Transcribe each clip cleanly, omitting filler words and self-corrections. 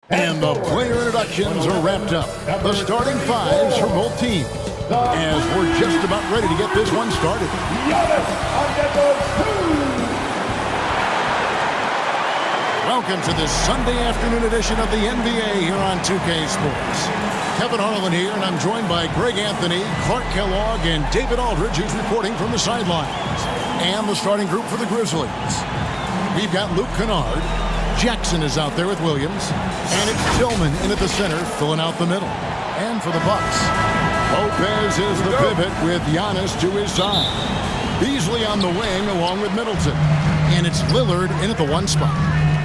And the player introductions are wrapped up. The starting fives for both teams. As we're just about ready to get this one started. Welcome to this Sunday afternoon edition of the NBA here on 2K Sports. Kevin Harlan here, and I'm joined by Greg Anthony, Clark Kellogg, and David Aldridge, who's reporting from the sidelines. And the starting group for the Grizzlies. We've got Luke Kennard. Jackson is out there with Williams. And it's Tillman in at the center, filling out the middle. And for the Bucks, Lopez is the pivot with Giannis to his side. Beasley on the wing along with Middleton. And it's Lillard in at the one spot.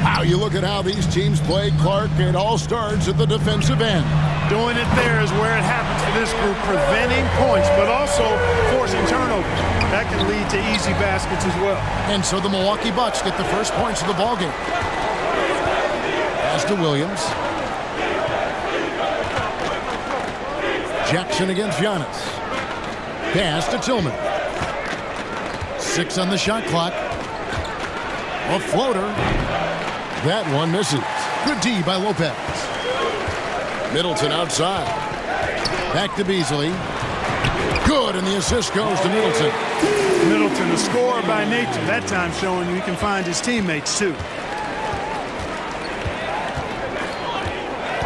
Wow, you look at how these teams play, Clark. It all starts at the defensive end. Doing it there is where it happens for this group, preventing points, but also forcing turnovers. That can lead to easy baskets as well. And so the Milwaukee Bucks get the first points of the ballgame. Pass to Williams. Jackson against Giannis. Pass to Tillman. 6 on the shot clock. A floater. That one misses. Good D by Lopez. Middleton outside. Back to Beasley. Good, and the assist goes to Middleton. Middleton, a scorer by nature. That time showing you he can find his teammates, too.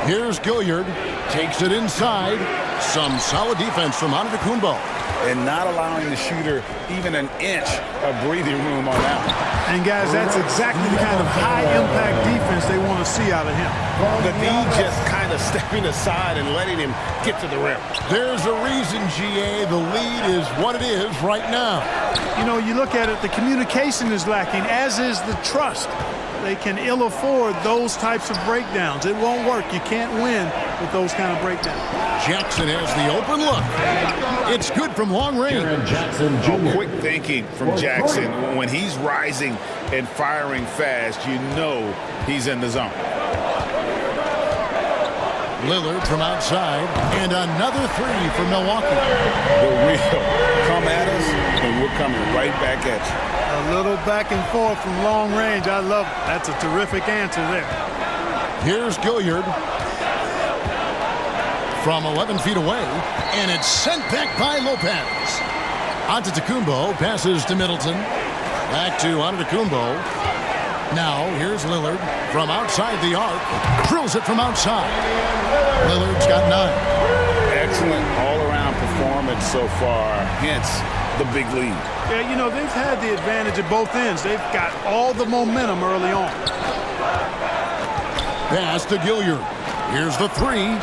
Here's Gilliard. Takes it inside. Some solid defense from Antetokounmpo. And not allowing the shooter even an inch of breathing room on that one. And, guys, that's exactly the kind of high-impact defense they want to see out of him. The D just kind of stepping aside and letting him get to the rim. There's a reason, GA, the lead is what it is right now. You know, you look at it, the communication is lacking, as is the trust. They can ill afford those types of breakdowns. It won't work. You can't win with those kind of breakdowns. Jackson has the open look. It's good from long range. Quick thinking from Jackson. When he's rising and firing fast, you know he's in the zone. Lillard from outside, and another three for Milwaukee. The real come at us, and we're coming right back at you. A little back and forth from long range. I love it. That's a terrific answer there. Here's Gilliard from 11 feet away, and it's sent back by Lopez. Antetokounmpo passes to Middleton. Back to Antetokounmpo. Now here's Lillard from outside the arc. Drills it from outside. Lillard's got 9. Excellent all-around performance so far, hence the big lead. Yeah, you know, they've had the advantage at both ends. They've got all the momentum early on. Pass to Gilliard. Here's the 3.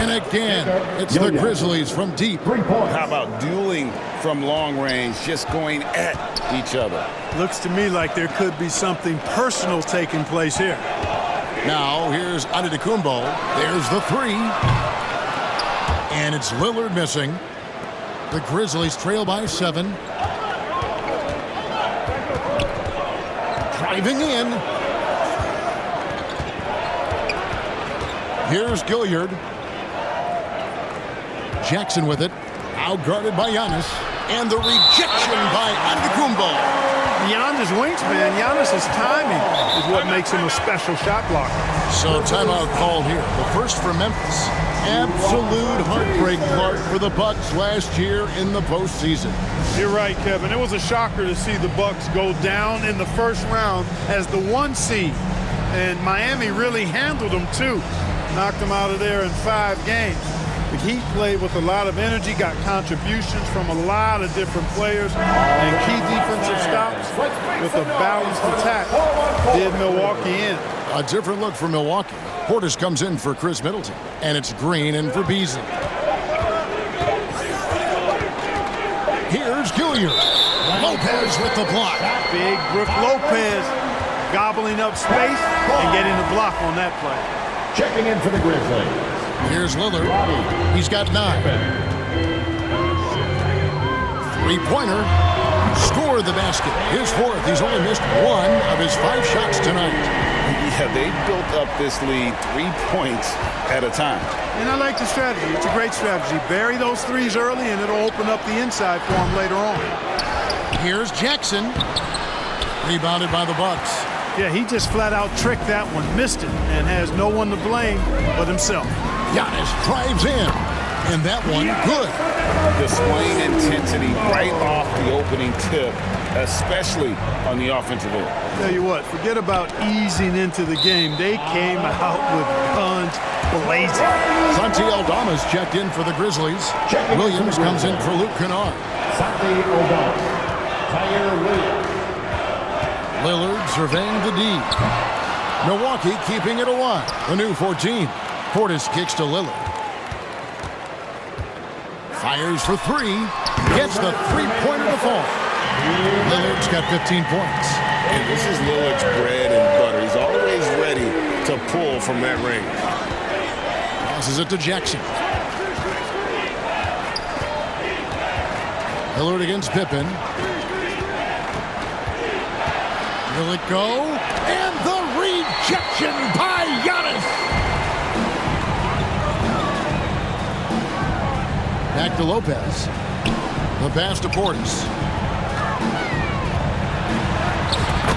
And again, it's the Grizzlies from deep. How about dueling from long range, just going at each other? Looks to me like there could be something personal taking place here. Now, here's Antetokounmpo. There's the 3. And it's Lillard missing. The Grizzlies trail by 7. Driving in. Here's Gilliard. Jackson with it. Outguarded by Giannis. And the rejection by Antetokounmpo. Beyond his wingspan, Giannis's timing is what makes him a special shot blocker. So timeout called here. The first for Memphis. Absolute heartbreak, Clark, for the Bucks last year in the postseason. You're right, Kevin. It was a shocker to see the Bucks go down in the first round as the 1 seed. And Miami really handled them, too. Knocked them out of there in 5 games. The Heat played with a lot of energy, got contributions from a lot of different players, and key defensive stops with a balanced attack did Milwaukee in. A different look for Milwaukee. Portis comes in for Chris Middleton, and it's Green in for Beasley. Here's Gilliard. Lopez with the block. Big Brook Lopez gobbling up space and getting the block on that play. Checking in for the Grizzlies. Here's Lillard. He's got 9. Three-pointer. Scored the basket. His 4th. He's only missed 1 of his 5 shots tonight. Yeah, they built up this lead 3 points at a time. And I like the strategy. It's a great strategy. Bury those threes early, and it'll open up the inside for him later on. Here's Jackson. Rebounded by the Bucks. Yeah, he just flat out tricked that one, missed it, and has no one to blame but himself. Giannis drives in, and that one good. Displaying intensity right off the opening tip, especially on the offensive end. Tell you what, forget about easing into the game. They came out with guns blazing. Santi Aldama's checked in for the Grizzlies. Williams comes in for Luke Kennard. Santi Aldama. Tyre Williams. Lillard surveying the D. Milwaukee keeping it alive. The new 14. Portis kicks to Lillard. Fires for three. Gets the three-pointer to fall. Lillard's got 15 points. And this is Lillard's bread and butter. He's always ready to pull from that range. Passes it to Jackson. Lillard against Pippen. Will it go? And the rejection by Giannis. Back to Lopez. The pass to Portis.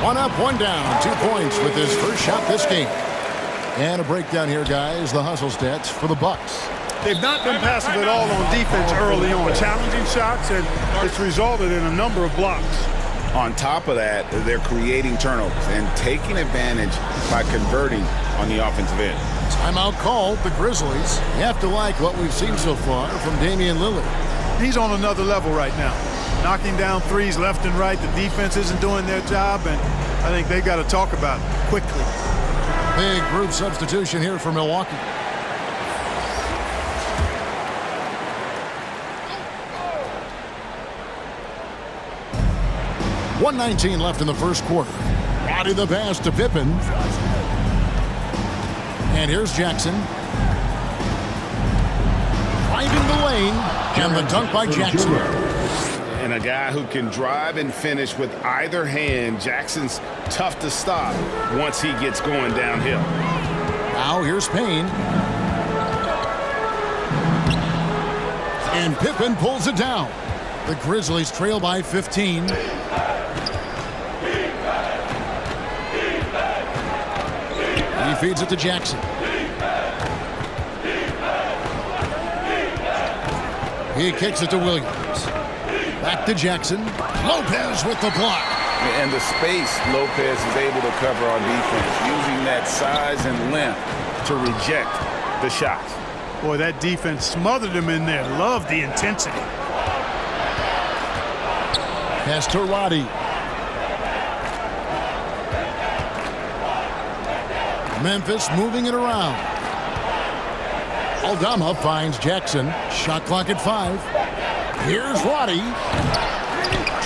One up, one down. 2 points with his first shot this game. And a breakdown here, guys. The hustle stats for the Bucks. They've not been passive at all on defense early on. Challenging shots, and it's resulted in a number of blocks. On top of that, they're creating turnovers and taking advantage by converting on the offensive end. Timeout called. The Grizzlies have to like what we've seen so far from Damian Lillard. He's on another level right now. Knocking down threes left and right. The defense isn't doing their job, and I think they've got to talk about it quickly. Big group substitution here for Milwaukee. .119 left in the first quarter. Body the pass to Pippen. And here's Jackson. Finding the lane. And the dunk by Jackson. And a guy who can drive and finish with either hand. Jackson's tough to stop once he gets going downhill. Now here's Payne. And Pippen pulls it down. The Grizzlies trail by 15. He feeds it to Jackson. He kicks it to Williams. Back to Jackson. Lopez with the block. And the space Lopez is able to cover on defense, using that size and length to reject the shots. Boy, that defense smothered him in there. Love the intensity. Pass to Roddy. Memphis moving it around. Aldama finds Jackson. Shot clock at 5. Here's Roddy.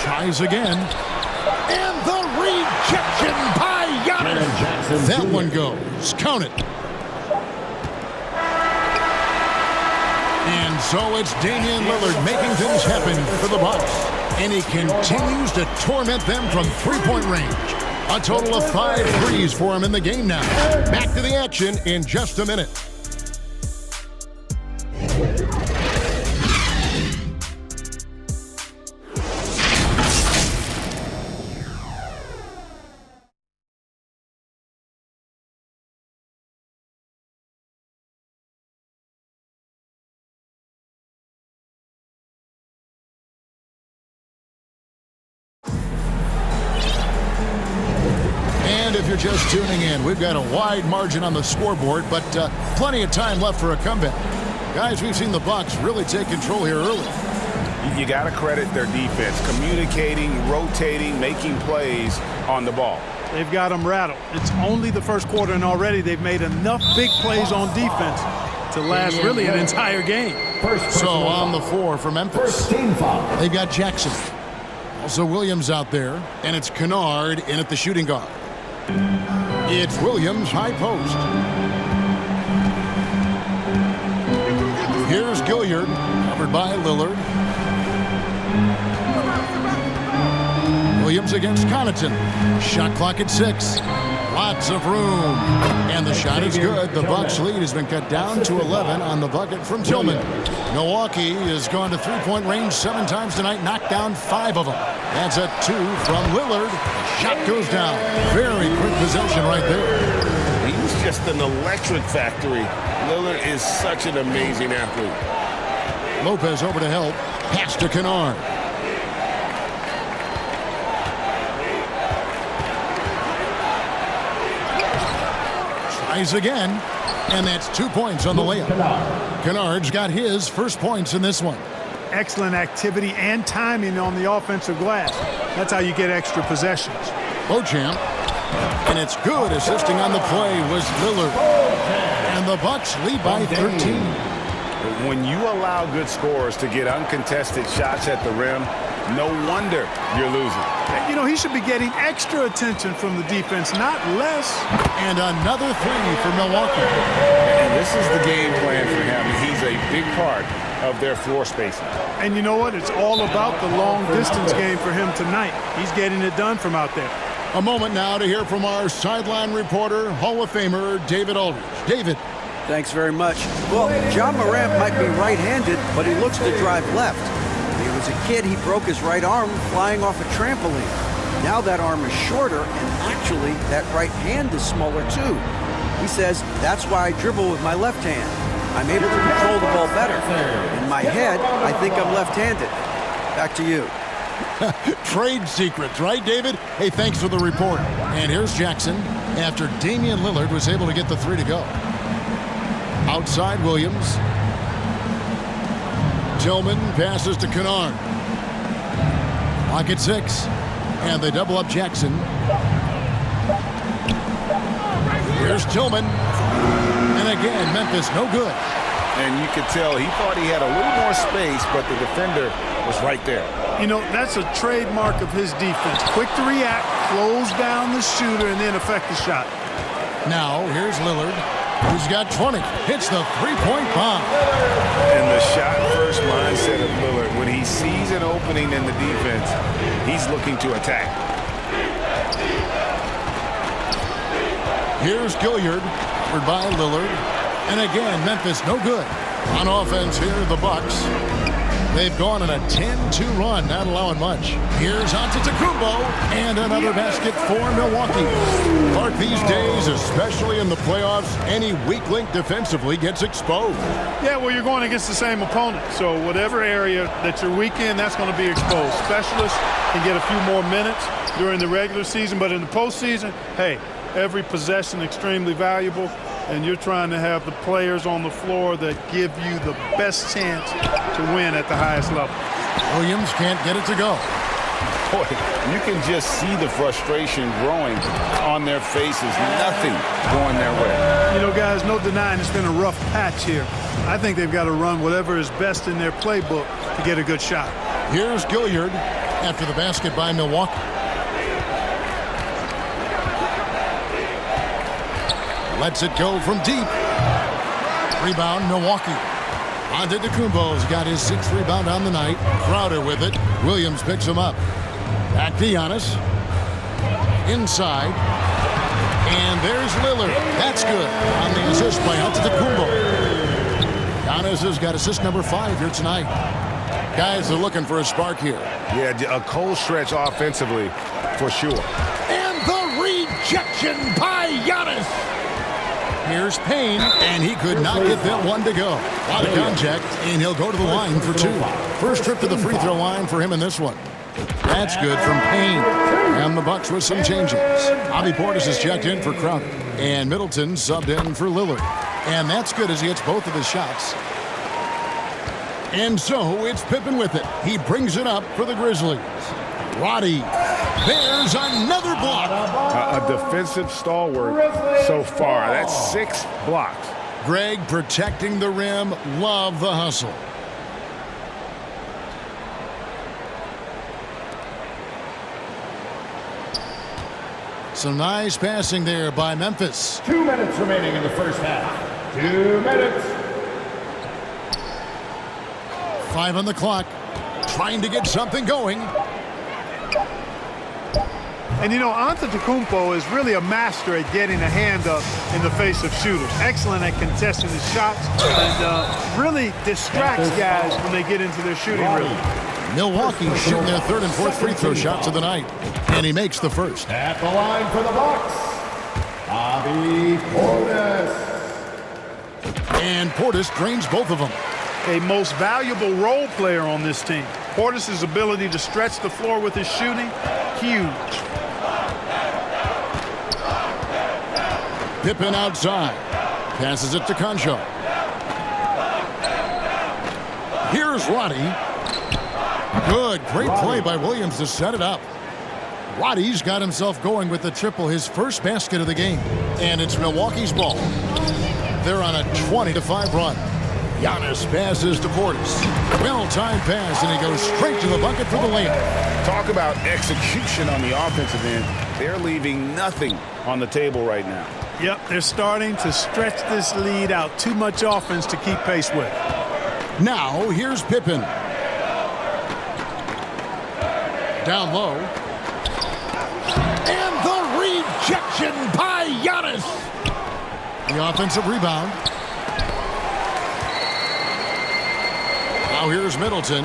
Tries again. And the rejection by Giannis. That one goes. Count it. And so it's Damian Lillard making things happen for the Bucks. And he continues to torment them from three-point range. A total of 5 threes for him in the game now. Back to the action in just a minute. If you're just tuning in, we've got a wide margin on the scoreboard, but plenty of time left for a comeback. Guys, we've seen the Bucks really take control here early. You got to credit their defense, communicating, rotating, making plays on the ball. They've got them rattled. It's only the first quarter, and already they've made enough big plays on defense to last really an entire game. So on the floor for Memphis, they've got Jackson. Also Williams out there, and it's Kennard in at the shooting guard. It's Williams, high post. Here's Gilliard, covered by Lillard. Williams against Connaughton. Shot clock at 6. Lots of room. And the shot is good. The Bucks lead has been cut down to 11 on the bucket from Tillman. Milwaukee has gone to three-point range 7 times tonight, knocked down 5 of them. That's a 2 from Lillard. Shot goes down. Very quick possession right there. He's just an electric factory. Lillard is such an amazing athlete. Lopez over to help. Pass to Kennard. Tries again, and that's 2 points on the layup. Kennard's got his first points in this one. Excellent activity and timing on the offensive glass. That's how you get extra possessions. Beauchamp, and it's good. Assisting on the play was Lillard. And the Bucks lead by 13. When you allow good scorers to get uncontested shots at the rim, no wonder you're losing. You know, he should be getting extra attention from the defense, not less. And another three for Milwaukee. And this is the game plan for him. He's a big part of their floor spacing. And you know what? It's all about the long-distance game for him tonight. He's getting it done from out there. A moment now to hear from our sideline reporter, Hall of Famer David Aldridge. David. Thanks very much. Well, John Morant might be right-handed, but he looks to drive left. When he was a kid, he broke his right arm flying off a trampoline. Now that arm is shorter, and actually, that right hand is smaller too. He says, that's why I dribble with my left hand. I'm able to control the ball better. In my head, I think I'm left-handed. Back to you. Trade secrets, right, David? Hey, thanks for the report. And here's Jackson after Damian Lillard was able to get the three to go. Outside Williams. Tillman passes to Kennard. Clock at 6. And they double up Jackson. Here's Tillman. And again, Memphis no good. And you could tell he thought he had a little more space, but the defender was right there. You know, that's a trademark of his defense. Quick to react, close down the shooter, and then affect the shot. Now, here's Lillard, who's got 20. Hits the three-point bomb. And the shot-first mindset of Lillard, when he sees an opening in the defense, he's looking to attack. Here's Gilliard, covered by Lillard. And again, Memphis no good. On offense here, the Bucks. They've gone on a 10-2 run, not allowing much. Here's Antetokounmpo, and another basket for Milwaukee. Clark, these days, especially in the playoffs, any weak link defensively gets exposed. Yeah, well, you're going against the same opponent. So whatever area that you're weak in, that's going to be exposed. Specialists can get a few more minutes during the regular season, but in the postseason, hey, every possession extremely valuable, and you're trying to have the players on the floor that give you the best chance to win at the highest level. Williams can't get it to go. Boy, you can just see the frustration growing on their faces. Nothing going their way. You know, guys, no denying it's been a rough patch here. I think they've got to run whatever is best in their playbook to get a good shot. Here's Gilliard after the basket by Milwaukee. Lets it go from deep. Rebound, Milwaukee. Antetokounmpo's got his 6th rebound on the night. Crowder with it. Williams picks him up. Back to Giannis. Inside. And there's Lillard. That's good on the assist by Antetokounmpo. Giannis has got assist number 5 here tonight. Guys are looking for a spark here. Yeah, a cold stretch offensively for sure. And the rejection by Giannis. Here's Payne, and he could not get that one to go. Out of contact, and he'll go to the line for 2. First trip to the free throw line for him in this one. That's good from Payne. And the Bucks with some changes. Bobby Portis is checked in for Crowder. And Middleton subbed in for Lillard. And that's good as he hits both of his shots. And so it's Pippen with it. He brings it up for the Grizzlies. Roddy. There's another block. A defensive stalwart so far. That's 6 blocks. Greg protecting the rim. Love the hustle. Some nice passing there by Memphis. 2 minutes remaining in the first half. 2 minutes. 5 on the clock. Trying to get something going. And you know, Antetokounmpo is really a master at getting a hand up in the face of shooters. Excellent at contesting the shots and really distracts guys when they get into their shooting rhythm. Milwaukee shooting their third and fourth free throw shots of the night. And he makes the first. At the line for the Bucks, Bobby Portis. And Portis drains both of them. A most valuable role player on this team. Portis' ability to stretch the floor with his shooting, huge. Pippen outside. Passes it to Concho. Here's Roddy. Good. Great play by Williams to set it up. Roddy's got himself going with the triple, his first basket of the game. And it's Milwaukee's ball. They're on a 20-5 run. Giannis passes to Portis. Well-timed pass, and he goes straight to the bucket for the layup. Talk about execution on the offensive end. They're leaving nothing on the table right now. Yep, they're starting to stretch this lead out. Too much offense to keep pace with. Now, here's Pippen. Down low. And the rejection by Giannis. The offensive rebound. Now here's Middleton.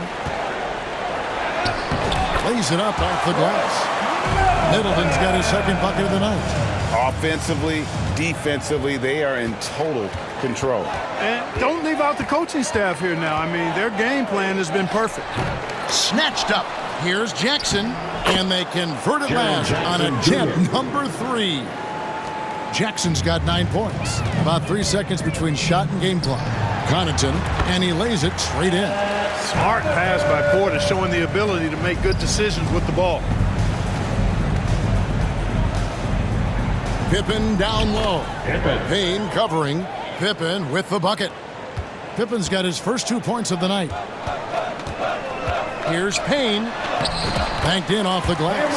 Lays it up off the glass. Middleton's got his second bucket of the night. Offensively, defensively, they are in total control. And don't leave out the coaching staff here now. I mean, their game plan has been perfect. Snatched up. Here's Jackson. And they convert it last on attempt number 3. Jackson's got 9 points. About 3 seconds between shot and game clock. Connaughton, and he lays it straight in. Smart pass by Portis, showing the ability to make good decisions with the ball. Pippen down low. Payne covering. Pippen with the bucket. Pippen's got his first 2 points of the night. Here's Payne. Banked in off the glass.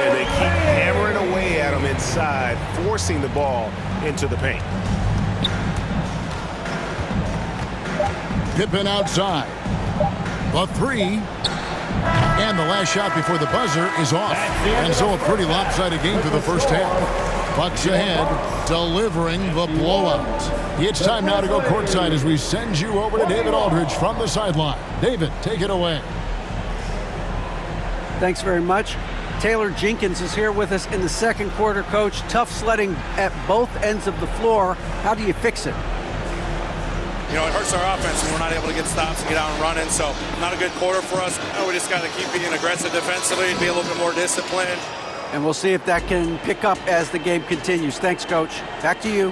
And they keep hammering away at him inside, forcing the ball into the paint. Pippen outside. The 3. And the last shot before the buzzer is off. And so a pretty lopsided game through the first half. Bucks ahead, delivering the blowout. It's time now to go courtside as we send you over to David Aldridge from the sideline. David, take it away. Thanks very much. Taylor Jenkins is here with us in the second quarter, Coach. Tough sledding at both ends of the floor. How do you fix it? You know, it hurts our offense when we're not able to get stops and get out and running. So not a good quarter for us. You know, we just got to keep being aggressive defensively and be a little bit more disciplined. And we'll see if that can pick up as the game continues. Thanks, Coach. Back to you.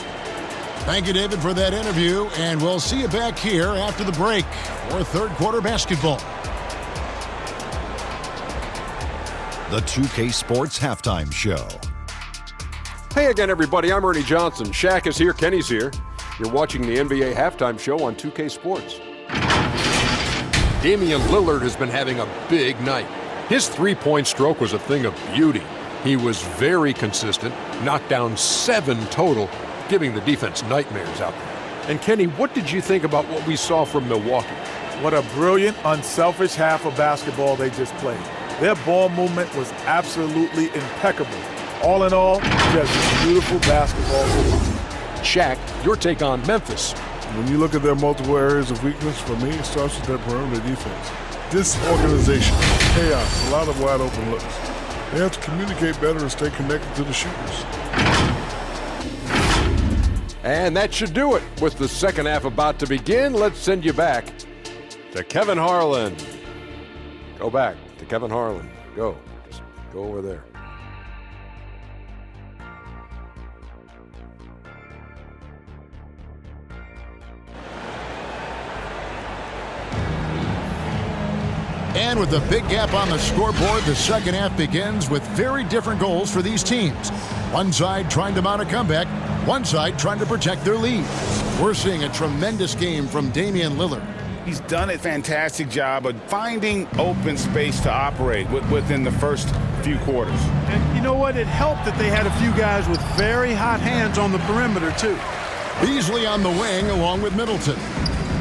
Thank you, David, for that interview. And we'll see you back here after the break for third quarter basketball. The 2K Sports Halftime Show. Hey again, everybody. I'm Ernie Johnson. Shaq is here. Kenny's here. You're watching the NBA Halftime Show on 2K Sports. Damian Lillard has been having a big night. His three-point stroke was a thing of beauty. He was very consistent, knocked down 7 total, giving the defense nightmares out there. And Kenny, what did you think about what we saw from Milwaukee? What a brilliant, unselfish half of basketball they just played. Their ball movement was absolutely impeccable. All in all, just beautiful basketball. Shaq, your take on Memphis. When you look at their multiple areas of weakness, for me, it starts with their perimeter defense. Disorganization, chaos, a lot of wide open looks. They have to communicate better and stay connected to the shooters. And that should do it. With the second half about to begin, let's send you back to Kevin Harlan. Go back to Kevin Harlan. Go. Just go over there. And with the big gap on the scoreboard, the second half begins with very different goals for these teams. One side trying to mount a comeback, one side trying to protect their lead. We're seeing a tremendous game from Damian Lillard. He's done a fantastic job of finding open space to operate within the first few quarters. And you know what? It helped that they had a few guys with very hot hands on the perimeter, too. Beasley on the wing along with Middleton.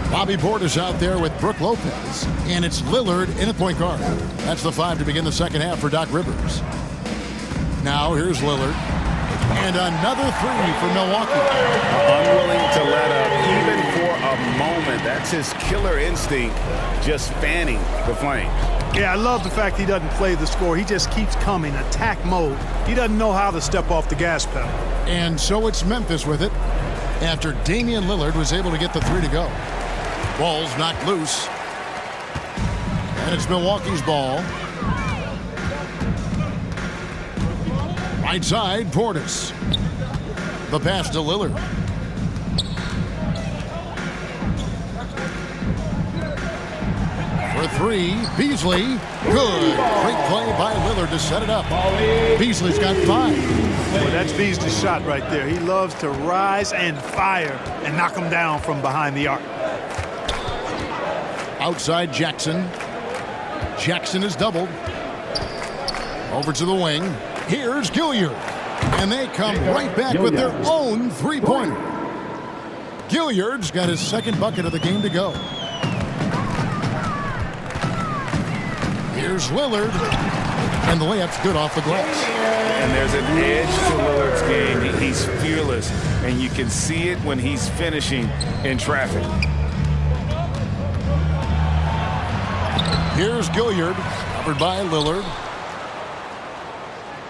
Bobby Portis out there with Brook Lopez. And it's Lillard in at point guard. That's the 5 to begin the second half for Doc Rivers. now. Here's Lillard. And another three for Milwaukee. Unwilling to let up even for a moment. That's his killer instinct, just fanning the flame. Yeah, I love the fact he doesn't play the score. He just keeps coming, attack mode. He doesn't know how to step off the gas pedal. And so it's Memphis with it after Damian Lillard was able to get the three to go. Ball's knocked loose. And it's Milwaukee's ball. Right side, Portis. The pass to Lillard. For three, Beasley. Good. Great play by Lillard to set it up. Beasley's got 5. Well, that's Beasley's shot right there. He loves to rise and fire and knock him down from behind the arc. Outside Jackson. Jackson is doubled. Over to the wing. Here's Gilliard. And they come right back with their own three-pointer. Gilliard's got his second bucket of the game to go. Here's Lillard. And the layup's good off the glass. And there's an edge to Lillard's game. He's fearless. And you can see it when he's finishing in traffic. Here's Gilliard. Covered by Lillard.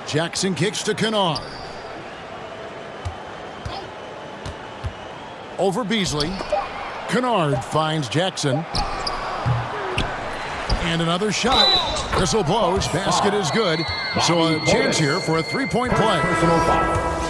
Jackson kicks to Kennard. Over Beasley. Kennard finds Jackson. And another shot. Whistle blows. Basket is good. So a chance here for a three-point play.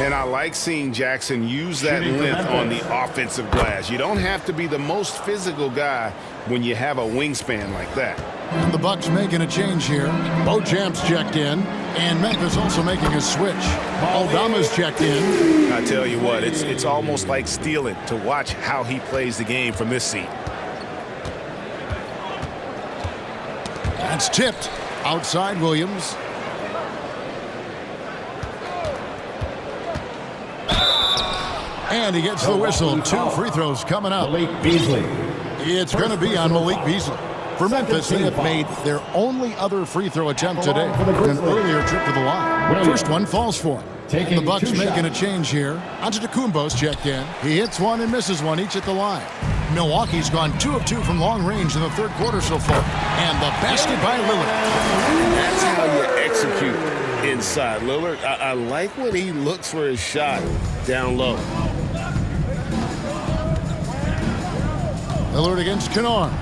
And I like seeing Jackson use that length on the offensive glass. You don't have to be the most physical guy when you have a wingspan like that. And the Bucks making a change here. Beauchamp's checked in. And Memphis also making a switch. Aldama's checked in. I tell you what, it's almost like stealing to watch how he plays the game from this seat. That's tipped. Outside Williams. And he gets the whistle. 2 free throws coming up. Malik Beasley. It's going to be on Malik Beasley. For Memphis, they have made their only other free throw attempt today. An earlier trip to the line. First one falls for him. The Bucks making a change here. Antetokounmpo's checked in. He hits one and misses one, each at the line. Milwaukee's gone 2 of 2 from long range in the third quarter so far. And the basket by Lillard. That's how you execute inside. Lillard, I like when he looks for his shot down low. Lillard against Kennard.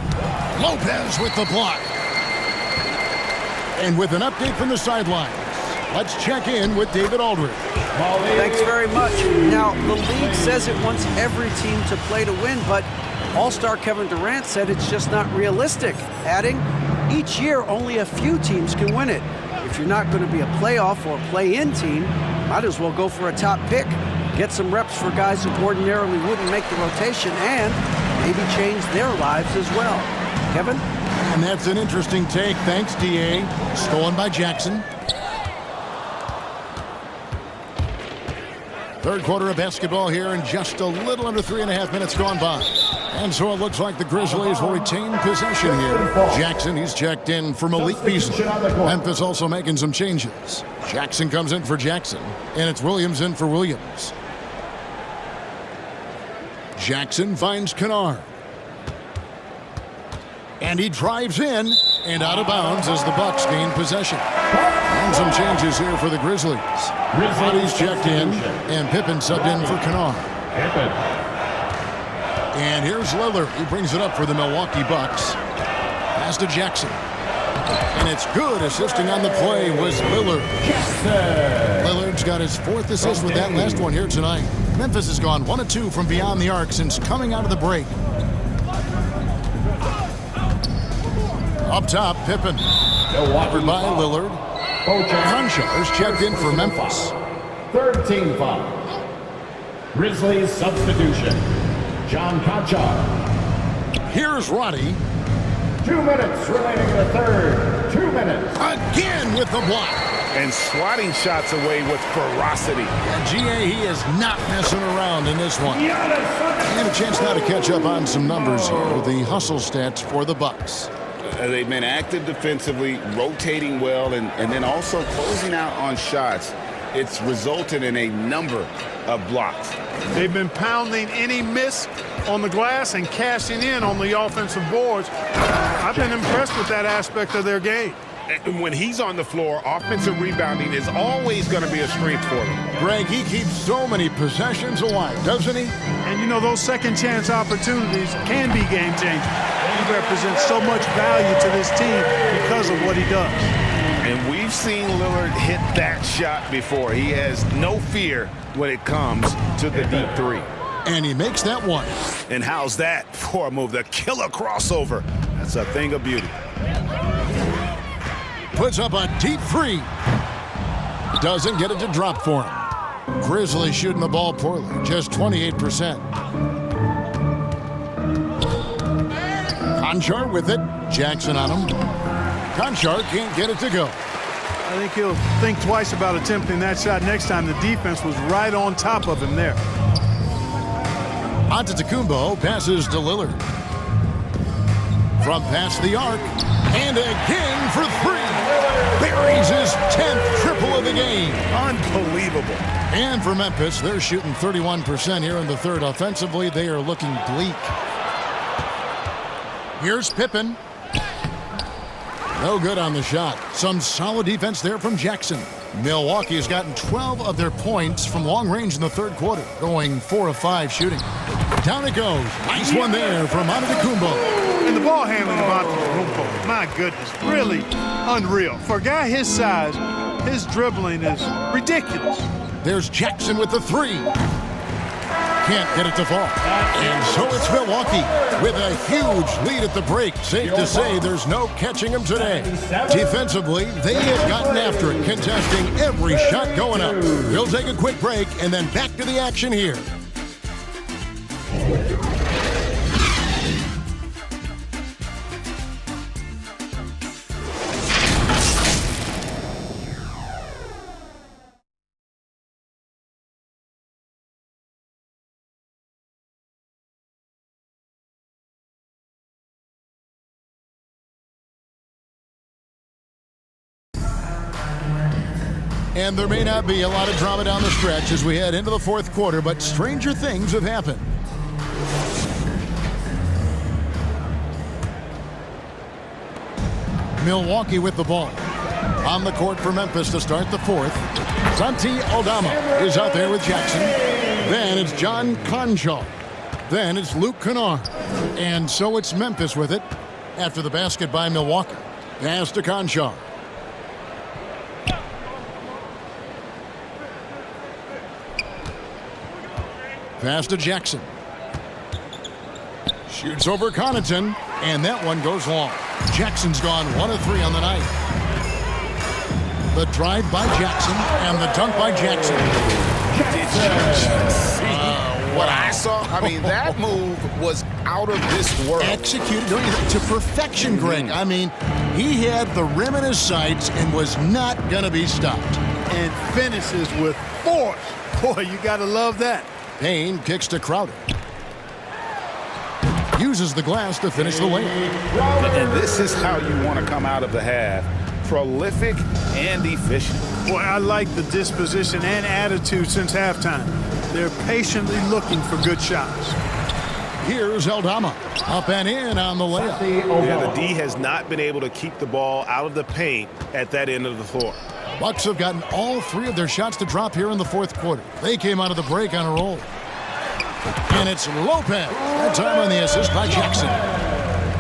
Lopez with the block. And with an update from the sidelines, let's check in with David Aldridge. Thanks very much. Now, the league says it wants every team to play to win, but All-Star Kevin Durant said it's just not realistic, adding, each year only a few teams can win it. If you're not going to be a playoff or play-in team, might as well go for a top pick, get some reps for guys who ordinarily wouldn't make the rotation, and maybe change their lives as well. Kevin? And that's an interesting take. Thanks, D.A. Stolen by Jackson. Third quarter of basketball here, and just a little under 3.5 minutes gone by. And so it looks like the Grizzlies will retain possession here. Jackson, he's checked in for Malik Beasley. Memphis also making some changes. Jackson comes in for Jackson, and it's Williams in for Williams. Jackson finds Kennard. And he drives in and out of bounds as the Bucks gain possession. And some changes here for the Grizzlies. Roddy's checked in, and Pippen subbed in for Kennard. And here's Lillard. He brings it up for the Milwaukee Bucks. Pass to Jackson. And it's good. Assisting on the play was Lillard. Lillard's got his 4th assist with that last one here tonight. Memphis has gone 1 of 2 from beyond the arc since coming out of the break. Up top, Pippen. Covered by Lillard. Conchar is checked in for Memphis. Third team foul. Grizzlies substitution. John Conchar. Here's Roddy. 2 minutes remaining in the third. 2 minutes. Again with the block. And swatting shots away with ferocity. And GA, he is not messing around in this one. And a chance now to catch up on some numbers here. The hustle stats for the Bucks. They've been active defensively, rotating well, and then also closing out on shots. it's resulted in a number of blocks. They've been pounding any miss on the glass and cashing in on the offensive boards. I've been impressed with that aspect of their game. And when he's on the floor, offensive rebounding is always going to be a strength for them. Greg, he keeps so many possessions alive, doesn't he? And, you know, those second-chance opportunities can be game-changing. He represents so much value to this team because of what he does. And we've seen Lillard hit that shot before. He has no fear when it comes to the deep three. And he makes that one. And how's that for a move? The killer crossover. That's a thing of beauty. Puts up a deep three. Doesn't get it to drop for him. Grizzlies shooting the ball poorly, just 28%. Conchar with it. Jackson on him. Conchar can't get it to go. I think he'll think twice about attempting that shot next time. The defense was right on top of him there. Antetokounmpo passes to Lillard. From past the arc. And again for three. Buries his 10th triple of the game. Unbelievable. And for Memphis, they're shooting 31% here in the third. Offensively, they are looking bleak. Here's Pippen. No good on the shot. Some solid defense there from Jackson. Milwaukee has gotten 12 of their points from long range in the third quarter, going 4 of 5 shooting. Down it goes. Nice one there from Antetokounmpo. And the ball handling of Antetokounmpo, my goodness, really unreal. For a guy his size, his dribbling is ridiculous. There's Jackson with the three. Can't get it to fall. And so it's Milwaukee with a huge lead at the break. Safe to say there's no catching them today. Defensively, they have gotten after it, contesting every shot going up. We'll take a quick break and then back to the action here. And there may not be a lot of drama down the stretch as we head into the fourth quarter, but stranger things have happened. Milwaukee with the ball. On the court for Memphis to start the fourth. Santi Aldama is out there with Jackson. Then it's John Conchar. Then it's Luke Kennard. And so it's Memphis with it after the basket by Milwaukee. Pass to Conchar. Pass to Jackson. Shoots over Connaughton, and that one goes long. Jackson's gone 1 of 3 on the night. The drive by Jackson and the dunk by Jackson. Did you see what I saw? I mean, that move was out of this world. Executed to perfection, Greg. I mean, he had the rim in his sights and was not going to be stopped. And finishes with force. Boy, you got to love that. Payne kicks to Crowder. Uses the glass to finish the layup. And this is how you want to come out of the half. Prolific and efficient. Boy, I like the disposition and attitude since halftime. They're patiently looking for good shots. Here's Aldama. Up and in on the layup. Yeah, the D has not been able to keep the ball out of the paint at that end of the floor. Bucks have gotten all 3 of their shots to drop here in the fourth quarter. They came out of the break on a roll. And it's Lopez. That time on the assist by Jackson.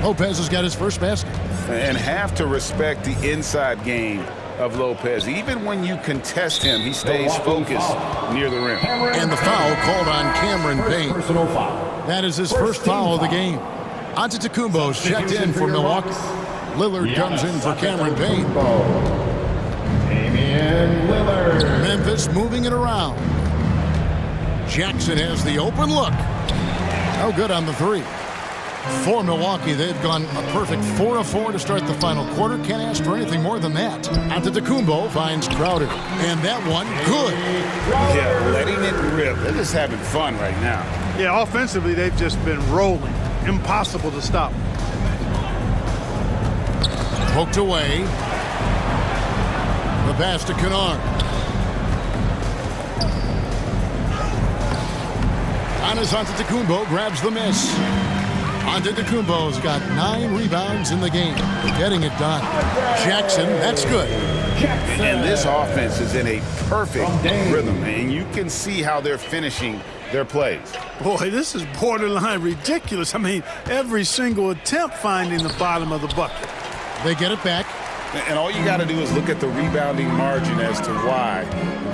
Lopez has got his first basket. And have to respect the inside game of Lopez. Even when you contest him, he stays focused near the rim. And the foul called on Cameron Payne. That is his first foul of the game. Antetokounmpo's checked in for Milwaukee. Lillard comes in for Cameron Payne. Memphis moving it around. Jackson has the open look. No good on the three. For Milwaukee, they've gone a perfect 4 of 4 to start the final quarter. Can't ask for anything more than that. Antetokounmpo finds Crowder. And that one, good. Yeah, letting it rip. They're just having fun right now. Yeah, offensively, they've just been rolling. Impossible to stop. Poked away. The pass to Kennard. Giannis Antetokounmpo grabs the miss. Antetokounmpo's got 9 rebounds in the game. Getting it done. Jackson, that's good. And this offense is in a perfect rhythm, and you can see how they're finishing their plays. Boy, this is borderline ridiculous. I mean, every single attempt finding the bottom of the bucket. They get it back. And all you got to do is look at the rebounding margin as to why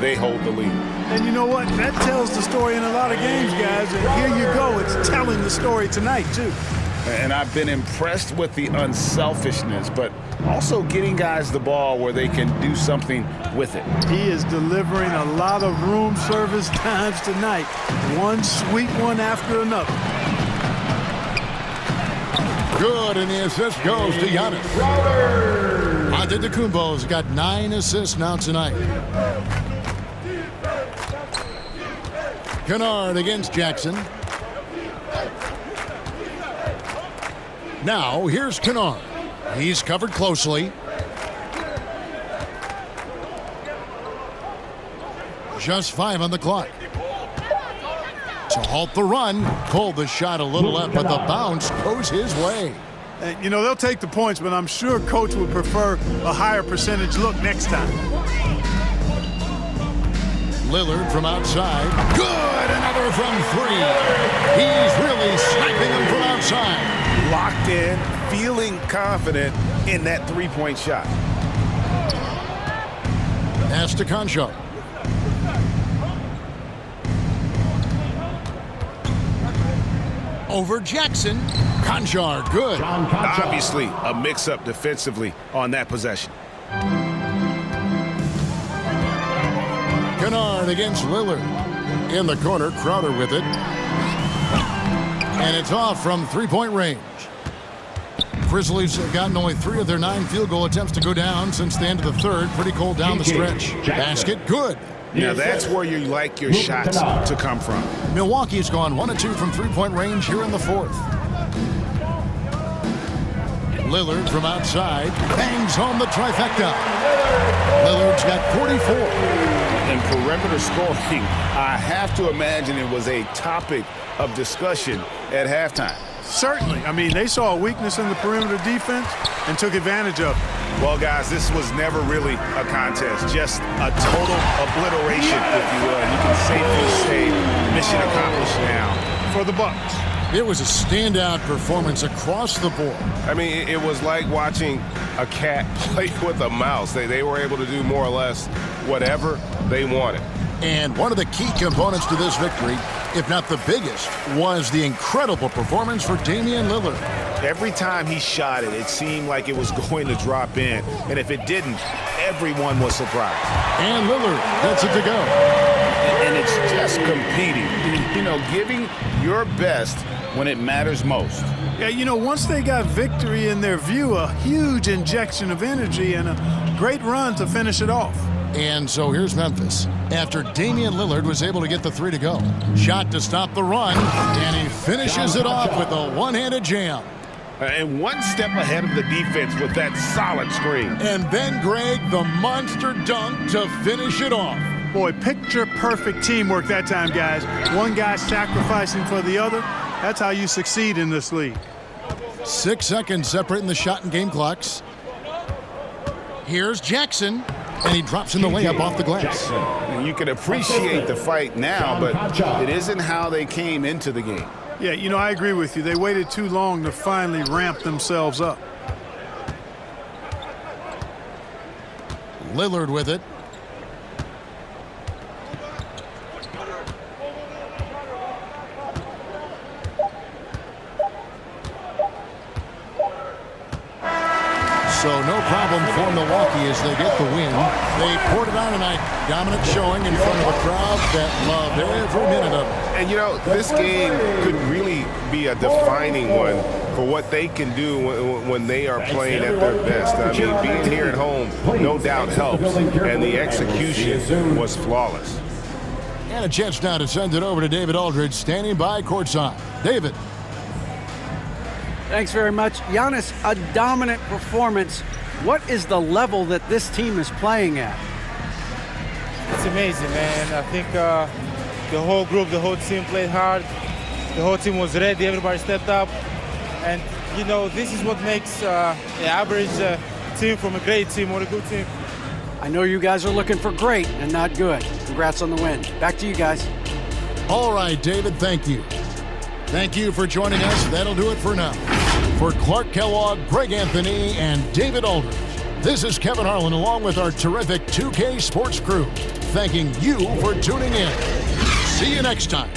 they hold the lead. And you know what? That tells the story in a lot of games, guys. And here you go. It's telling the story tonight, too. And I've been impressed with the unselfishness, but also getting guys the ball where they can do something with it. He is delivering a lot of room service times tonight. One sweet one after another. Good, and the assist goes to Giannis. Antetokounmpo's got 9 assists now tonight. Kennard against Jackson. Now, here's Kennard. He's covered closely. Just 5 on the clock. To halt the run, pulled the shot a little up, but the bounce goes his way. You know, they'll take the points, but I'm sure Coach would prefer a higher percentage look next time. Lillard from outside. Good! Another from 3. He's really sniping them from outside. Locked in, feeling confident in that three-point shot. Pass to Concho. Over Jackson. Conjar, good. Obviously, a mix-up defensively on that possession. Kennard against Lillard. In the corner, Crowder with it. And it's off from three-point range. Grizzlies have gotten only 3 of their 9 field goal attempts to go down since the end of the third. Pretty cold down the stretch. Basket, good. Now that's where you like your shots to come from. Milwaukee's gone 1 of 2 from three-point range here in the fourth. Lillard from outside bangs home the trifecta. Lillard's got 44. And perimeter scoring, I have to imagine it was a topic of discussion at halftime. Certainly. I mean, they saw a weakness in the perimeter defense and took advantage of it. Well, guys, this was never really a contest, just a total obliteration, if you will. And you can safely say mission accomplished now for the Bucks. It was a standout performance across the board. I mean, it was like watching a cat play with a mouse. They were able to do more or less whatever they wanted. And one of the key components to this victory, if not the biggest, was the incredible performance for Damian Lillard. Every time he shot it, it seemed like it was going to drop in. And if it didn't, everyone was surprised. And Lillard gets it to go. And it's just competing. You know, giving your best when it matters most. Yeah, you know, once they got victory in their view, a huge injection of energy and a great run to finish it off. And so here's Memphis. After Damian Lillard was able to get the 3 to go. Shot to stop the run, and he finishes it off with a one-handed jam. And one step ahead of the defense with that solid screen. And then Greg, the monster dunk to finish it off. Boy, picture-perfect teamwork that time, guys. One guy sacrificing for the other. That's how you succeed in this league. 6 seconds separating the shot and game clocks. Here's Jackson. And he drops in the layup off the glass. And you can appreciate the fight now, but it isn't how they came into the game. Yeah, you know, I agree with you. They waited too long to finally ramp themselves up. Lillard with it. So no problem for Milwaukee as they get the win. They poured it on tonight. Dominant showing in front of a crowd that loved every minute of it. And, you know, this game could really be a defining one for what they can do when they are playing at their best. I mean, being here at home no doubt helps, and the execution was flawless. And a chance now to send it over to David Aldridge, standing by courtside. David. Thanks very much. Giannis, a dominant performance. What is the level that this team is playing at? It's amazing, man. I think the whole group, the whole team played hard. The whole team was ready. Everybody stepped up. And, you know, this is what makes an average team from a great team or a good team. I know you guys are looking for great and not good. Congrats on the win. Back to you guys. All right, David, thank you. Thank you for joining us. That'll do it for now. For Clark Kellogg, Greg Anthony, and David Aldridge, this is Kevin Harlan along with our terrific 2K Sports crew, thanking you for tuning in. See you next time.